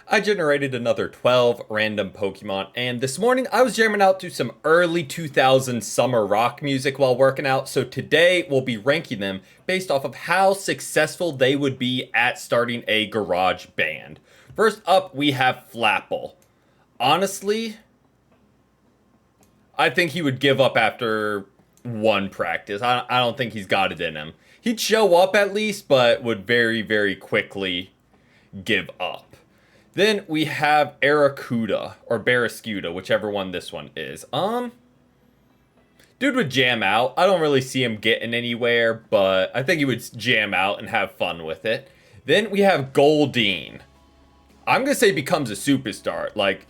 I generated another 12 random Pokemon, and this morning I was jamming out to some early 2000s summer rock music while working out, so today we'll be ranking them based off of how successful they would be at starting a garage band. First up, we have Flapple. Honestly, I think he would give up after one practice. I don't think he's got it in him. He'd show up at least, but would very, very quickly give up. Then we have Aracuda, or Barrascuda, whichever one this one is. Dude would jam out. I don't really see him getting anywhere, but I think he would jam out and have fun with it. Then we have Goldeen. I'm going to say becomes a superstar. Like,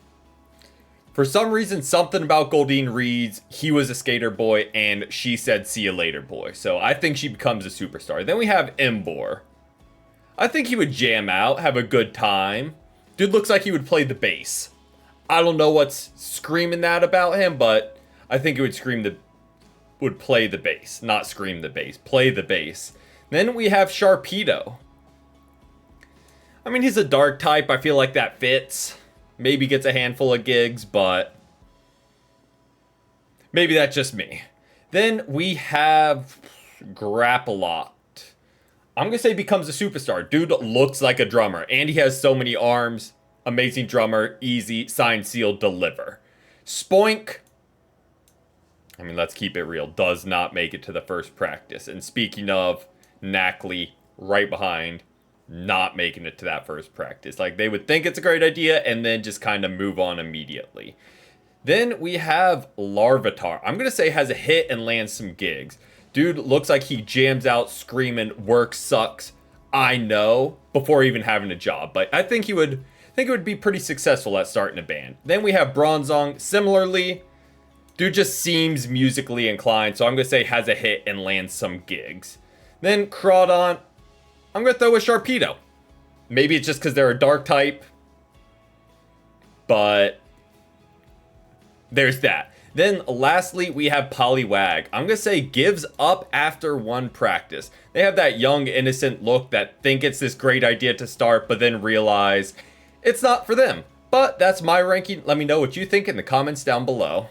for some reason, something about Goldeen reads, he was a skater boy, and she said, see you later, boy. So I think she becomes a superstar. Then we have Embor. I think he would jam out, have a good time. Dude looks like he would play the bass. I don't know what's screaming that about him, but I think he would play the bass. Not scream the bass, play the bass. Then we have Sharpedo. I mean, he's a dark type. I feel like that fits. Maybe gets a handful of gigs, but maybe that's just me. Then we have Grapple. I'm going to say becomes a superstar. Dude looks like a drummer, and he has so many arms. Amazing drummer, easy, sign, seal, deliver. Spoink, I mean, let's keep it real, does not make it to the first practice. And speaking of, Knackley, right behind, not making it to that first practice. Like, they would think it's a great idea, and then just kind of move on immediately. Then we have Larvatar. I'm going to say has a hit and lands some gigs. Dude looks like he jams out screaming, work sucks, I know, before even having a job. But I think he would be pretty successful at starting a band. Then we have Bronzong. Similarly, dude just seems musically inclined, so I'm going to say has a hit and lands some gigs. Then Crawdon, I'm going to throw a Sharpedo. Maybe it's just because they're a dark type, but there's that. Then lastly, we have Poliwag. I'm going to say gives up after one practice. They have that young, innocent look that think it's this great idea to start, but then realize it's not for them. But that's my ranking. Let me know what you think in the comments down below.